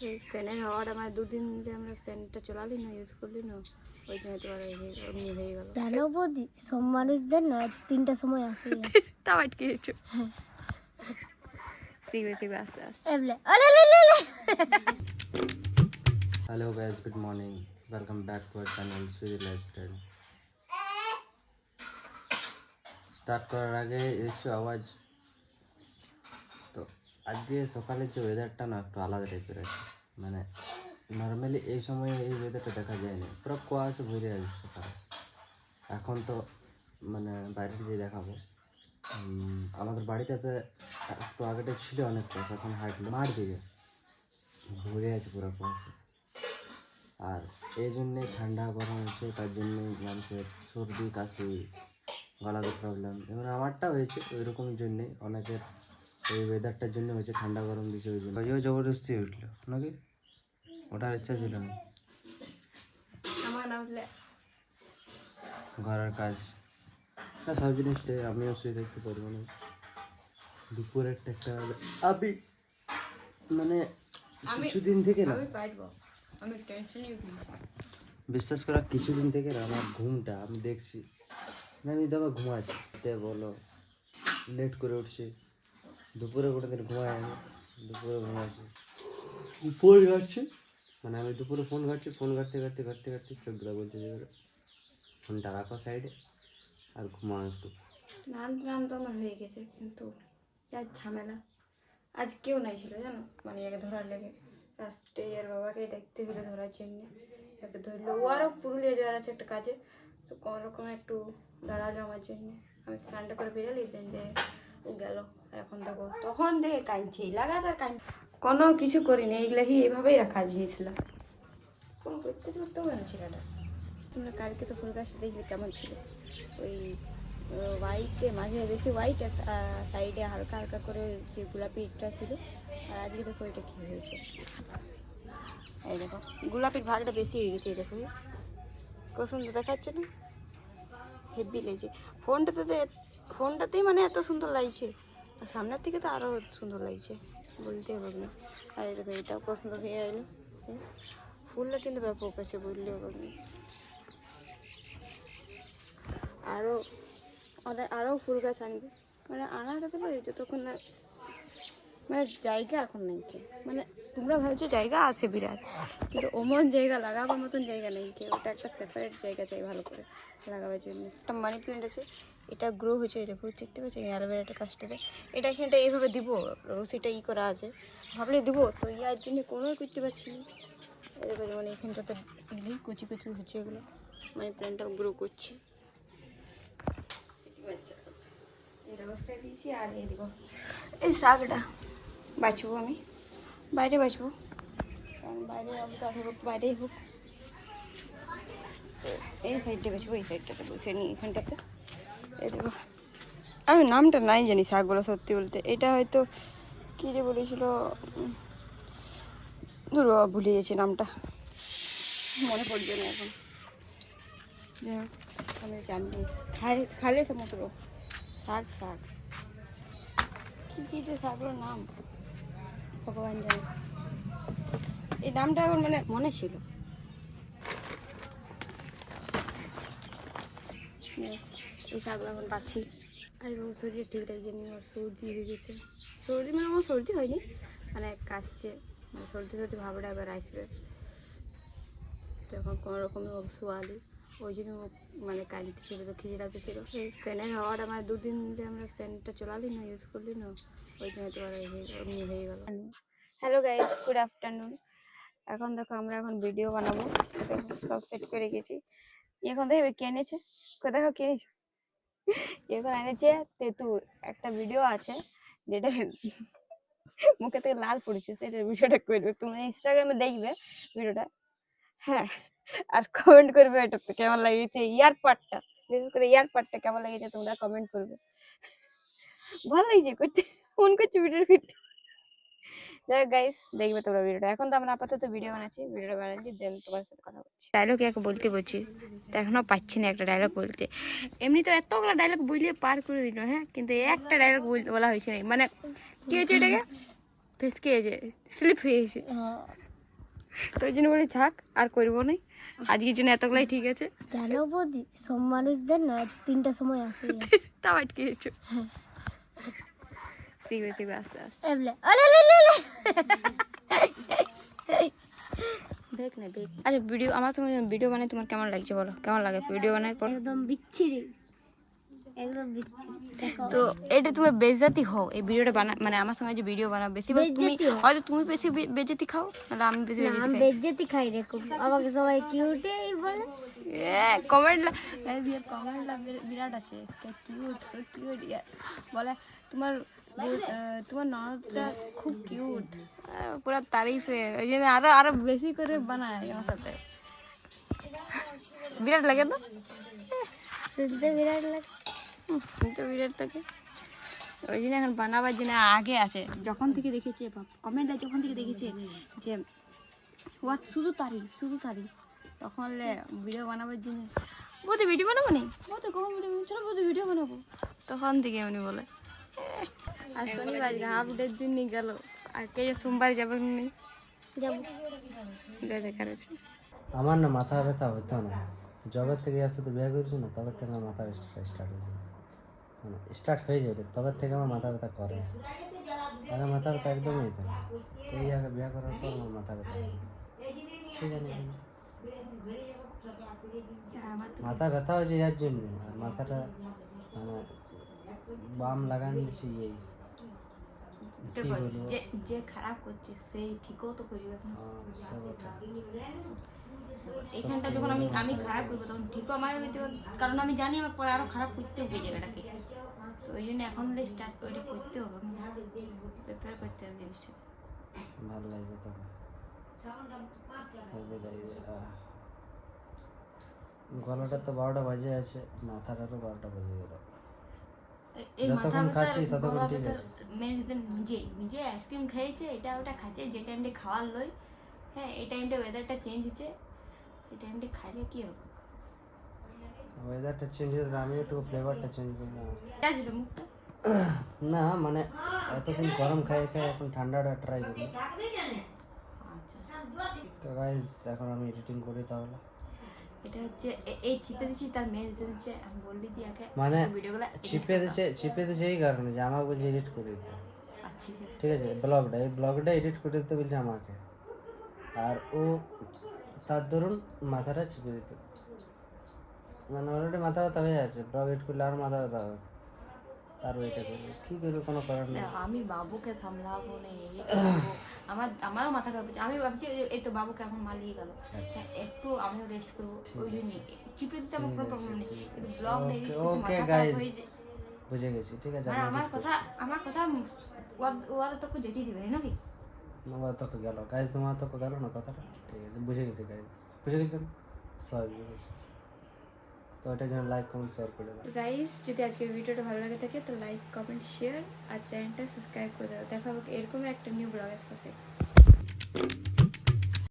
এই ফ্যানের হাওয়াটা মানে দুদিন যে আমরা ফ্যানটা চালালি না, ইউজ করলি না, ওই জন্য তোমার এমনি হয়ে গেল। জানো বৌদি, সব মানুষদের না 3টার সময় আসে। তাও আটকে গেছো। শিখবে শিখবে আস্তে আস্তে। Hello guys, good morning. Welcome back to our channel Sweet Lifestyle. Start করার আগে একটু আওয়াজ। তো আজকে সকালে যে ওয়েদারটা না একটু আলাদা টাইপের আছে, মানে নর্মালি এই সময়ে এই ওয়েদারটা দেখা যায়নি, পুরো কুয়াশা ভরে আছে সকালে। এখন তো মানে বাইরে যে দেখাবো, আমাদের বাড়িটাতে একটু আগেটা ছিল অনেক কুয়াশা, এখন হাঁটলো মাঠ দিকে ভরে আছে পুরো কুয়াশা। আর এই জন্যে ঠান্ডা গরম হচ্ছে, তার জন্যে মানুষের সর্দি কাশি গলাতে প্রবলেম, যেমন আমারটা হয়েছে ওই রকমের জন্যে, অনেকের এই ওয়েদারটার জন্য হয়েছে, ঠান্ডা গরম দিচ্ছে ওই জন্য। ওইও জবরদস্তি উঠলো নাকি, ওটার ইচ্ছা ছিল না, আমার না উঠলে ঘরের কাজ না সব জিনিসটাই আমিও শুয়ে থাকতে পারবো না। দুপুরের একটা আমি মানে কিছুদিন থেকে না, আমি পারবো, আমি টেনশনই উঠি না। বিশ্বাস করা কিছুদিন থেকে না আমার ঘুমটা আমি দেখছি, আমি দাবা ঘুমাচ্ছি বলো, লেট করে উঠছি, দুপুরে কোনো দিন ঘুমাই আমি, দুপুরে ঘুমাচ্ছি ফোন ঘাটছি, মানে আমি দুপুরে ফোন ঘাটছি, ফোন ঘাটতে ঘাটতে ঘাটতে ঘাটতে চোখগুলো বলছে যে ফোনটা রাখো সাইডে আর ঘুমাও একটু। স্নান টান তো আমার হয়ে গেছে, কিন্তু আজ ঝামেলা, আজ কেউ নাই ছিল জানো, মানে একে ধরার লেগে লাস্টে এর বাবাকে দেখতে হলো ধরার জন্য, একে ধরলো। ও আরও পুরুলিয়া যাওয়ার আছে একটা কাজে, তো কোনো রকম একটু দাঁড়ালো আমার জন্য। আমি স্নানটা করে বেরোলি দেন যে ও গেল, আর এখন দেখো তখন দেখে কাঁদছি, লাগাতার কোনো কিছু করিনি, এইগুলাকে এইভাবেই রাখা জিনিসগুলো, কোনো করতে করতেও কেন ছেলেটা। তোমরা কালকে তো ফুল গাছটা দেখলে কেমন ছিল, ওই হোয়াইটে মাঝে বেশি হোয়াইট আর সাইডে হালকা হালকা করে যে গোলাপিটা ছিল। আর আজকে দেখো এটা কী হয়েছে, এই দেখো গোলাপির ভাগটা বেশি হয়ে গেছে, এই দেখো কত সুন্দর দেখাচ্ছে না, হেভি লাগছে। ফোনটাতেই মানে এত সুন্দর লাগছে, আর সামনের থেকে তো আরও সুন্দর লাগছে, বলতে হবে না। আর এই দেখো এটাও পছন্দ হয়ে এলো, ফুলটা কিন্তু ব্যাপক আছে, বললে হবে না। আরও ফুল গাছ আনবে, মানে আনাটা তো যতক্ষণ না মানে জায়গা এখন নেই, মানে তোমরা ভাবছো জায়গা আছে বিরাট, কিন্তু ওমন জায়গা লাগাবার মতন জায়গা নেই, ওটা একটা সেপারেট জায়গা চাই ভালো করে লাগাবার জন্য। একটা মানি প্ল্যান্ট আছে, এটা গ্রো হয়েছে, এই দেখো দেখতে পাচ্ছি অ্যালোভেরাটা কাজটাতে, এটা এখানটা এইভাবে দিব, রসিটা করা আছে, ভাবলে দিব তো ইয়ার জন্য কোনোই করতে পারছি না। এই দেখো যেমন এখানটাতে কুচি কুচি হচ্ছে, এগুলো মানি প্ল্যান্টটা গ্রো করছে, এই অবস্থায় দিয়েছি। আর এই দিব এই শাকটা বাছবো, আমি বাইরে বাছবো, কারণ বাইরে অবস্থা হোক, বাইরেই হোক, এই সাইডটা বাছবো, এই সাইডটাতে বসে নিই এখানটাতে। এই দেখো আমি নামটা নাই জানি শাকগুলো, সত্যি বলতে এটা হয়তো কী যে বলেছিল, দূর ভুলে গেছি নামটা, মনে পড়ছে না এখন। যাই হোক আমি জানবো খাইলে সমস্ত শাক শাক কী যে শাকগুলোর নাম ভগবান জানে, এই নামটা এখন মানে মনে ছিল। এই শাকগুলো এখন পাচ্ছি, আর শরীরে ঠিক লাগছে নি, আমার সর্দি হয়ে গেছে, সর্দি মানে আমার সর্দি হয়নি, মানে কাশছে, মানে সর্দি সর্দি ভাবটা এবার আসবে, তখন কোনো রকমের সোয়ালি, ওই জন্য মানে কাঁদিতে ছিল, তো খিদে লাগতে ছিল। এই ফ্যানের হাওয়াটা মানে দুদিন যে আমরা ফ্যানটা চালালি না, ইউজ করলি না, ওই জন্য তোমার এমনি হয়ে গেল। Hello guys, good afternoon. এখন দেখো আমরা এখন ভিডিও বানাবো, সব সেট করে গেছি। এখন দেখবে কে এনেছে, দেখো কে এনেছে, এখন এনেছে তেঁতুল, একটা ভিডিও আছে যেটা মুখে থেকে লাল পড়েছে, সেটার ভিডিওটা করবে, তোমরা ইনস্টাগ্রামে দেখবে ভিডিওটা, হ্যাঁ, আর কমেন্ট করবে এটাতে কেমন লাগিয়েছে, ইয়ারপাডটা, বিশেষ করে ইয়ারপাডটা কেমন লেগেছে তোমরা কমেন্ট করবে। ভালো লাগছে করতে, ফোন করছি ভিডিও করতে। যাই হোক গাইস, দেখবে তোমরা ভিডিওটা। এখন তো আমরা আপাতত ভিডিও বানাচ্ছি, ভিডিওটা বানাচ্ছি, দেন তোমার সাথে কথা বলছি। ডায়লগ এক বলতে বলছি, তো এখনো পাচ্ছি না একটা ডায়লগ বলতে। এমনি তো এতগুলো ডায়লগ বলিয়ে পার করে দিল, হ্যাঁ, কিন্তু একটা ডায়লগ বলা হয়েছে না, মানে কি হয়েছে এটাকে ফেসকে গেছে, স্লিপ হয়ে গেছে, তো ওই জন্য বলি থাক আর করবো না, আজকের জন্য এতগুলাই ঠিক আছে। জানো বৌদি, সব মানুষদের না 3টার সময় আসে। তাও আটকে গেছো। শিখবে শিখবে আস্তে আস্তে। এবলে ওলে লে লে লে। দেখ না দেখ। আচ্ছা ভিডিও আমার সঙ্গে ভিডিও বানাই তোমার কেমন লাগছে বলো, কেমন লাগে ভিডিও বানানোর পর? একদম বিচ্ছিরি, একদম বিচ্ছিরি। দেখো তো এটা তুমি বেজ্জাতি হও এই ভিডিওটা বানা, মানে আমার সঙ্গে যে ভিডিও বানাও বেশিরভাগ তুমি বেজ্জাতি হও। হয়তো তুমি বেশি বেজ্জাতি খাও, নাহলে আমি বেশি না, বেজ্জাতি আমি খাই। বেজ্জতি খাই রে খুব, আমাকে সবাই কিউটেই বলে। কমেন্ট বিরাট আছে, কিউট সো কিউট বলে তোমার তোমার ননদটা খুব কিউট, পুরো তারিফে, ওই জন্য আরো আরো বেশি করে বানায় আমার সাথে। বিরাট লাগে না? শুনতে বিরাট লাগে। তো বিরাট থাকে, ওই জন্য এখন বানাবার জন্য আগে আছে। যখন থেকে দেখেছে কমেন্টটা, যখন থেকে দেখেছে যে ওয়াট শুধু তারিফ, তখন ভিডিও বানাবার জন্য বলতে ভিডিও বানাবো নি, বলতে কখন ভিডিও চলো বলতে ভিডিও বানাবো, তখন থেকে এমনি বলে। আর শনিবার হাফ ডের জন্য গেল, আর কে যে সোমবার যাবে নি যাবো। এটা দেখার আছে। আমার না মাথা ব্যথা হতো না, জবের থেকে যার সাথে বিয়ে করেছি না, তবে থেকে আমার মাথা স্টার্ট হয়ে যায়, মানে স্টার্ট হয়ে যায়, তবে থেকে আমার মাথা ব্যথা করে। আগে মাথা ব্যথা একদমই হতো না, এই আগে বিয়ে করার পর আমার মাথা ব্যথা হয়। ঠিক আছে, মাথা ব্যথা হয়েছে যার জন্য, আর মাথাটা মানে বাম লাগান দিচ্ছি এই কি দেখো বলবো, যে খারাপ করছে সেই ঠিকও তো করিবে না। সব ওটা। এইখানটা যখন আমি আমি খারাপ করবো তখন ঠিকও আমাকে হইতে হবে, কারণ আমি জানি আমার পরে আরো খারাপ করতে হবে এই জায়গাটাকে। তো ওই জন্য এখন স্টার্ট করে করতে হবে, প্রিপেয়ার করতে হবে জিনিসটা। ভালো লাগে তো গলাটা তো 12টা বাজে আছে, মাথাটারও 12টা বাজে গেল। এই যতক্ষণ মাথা খাচ্ছি ব্যথা ততক্ষণ গলা ঠিক ব্যথা আছে। মেন রিজন নিজে আইসক্রিম খেয়েছে, এটা ওটা খাচ্ছে, যে টাইমটা খাওয়ার লই, হ্যাঁ এই টাইমটা ওয়েদারটা চেঞ্জ হচ্ছে, সেই টাইমটা খাইলে কি হবে? ওয়েদারটা চেঞ্জ হয়েছে, আমি একটু ফ্লেভারটা চেঞ্জ করলাম। এটা ছিল মুখটা। না মানে এতদিন গরম খাই এখন ঠান্ডাটা ট্রাই করি। আচ্ছা তো গাইজ এখন আমি এডিটিং করি তাহলে। এটা হচ্ছে এই চিপে দিচ্ছি, তার মেন রিজন হচ্ছে আমি বললি যে একে মানে ভিডিওগুলো চিপে দিচ্ছে এই কারণে যে আমাকে বলছে এডিট করে দিতে। আচ্ছা ঠিক আছে, ব্লগটা এডিট করে দিতে বলছে আমাকে, আর ও তার ধরুন মাথাটা চিপে দিত, মানে অলরেডি মাথা ব্যথা হয়ে আছে, ব্লগ এডিট করলে আর মাথা ব্যথা হবে, আর ওইটা করবে কী করবে, কোনো করার নেই। আমি বাবুকে সামলাবো না, এই করবো। আমারও মাথা খারাপ হচ্ছে, আমি ভাবছি এই তো বাবুকে এখন মালিয়ে গেল, একটু আমিও রেস্ট করবো, ওই জন্য চিপে দিতে আমার কোনো প্রবলেম নেই, কিন্তু ব্লগ এডিট করতে ওকে মাথা খারাপ গাইজ, হয়ে যায়। বুঝে গেছি, ঠিক আছে। মানে আমার কথা ওরা তো যেতেই দিবে নাকি? আমার তোকে গেল গাইজ, তোমার তোকে গেল না কথাটা, ঠিক আছে বুঝে গেছি গাইজ, বুঝে গেছেন সবাই বুঝে গেছে। তো এটার জন্য লাইক কমেন্ট শেয়ার করে দাও। গাইস যদি আজকের ভিডিওটা ভালো লাগে থাকে তো লাইক কমেন্ট শেয়ার আর চ্যানেলটা সাবস্ক্রাইব করে দাও। দেখা হবে এরকম একটা নিউ ব্লগের সাথে।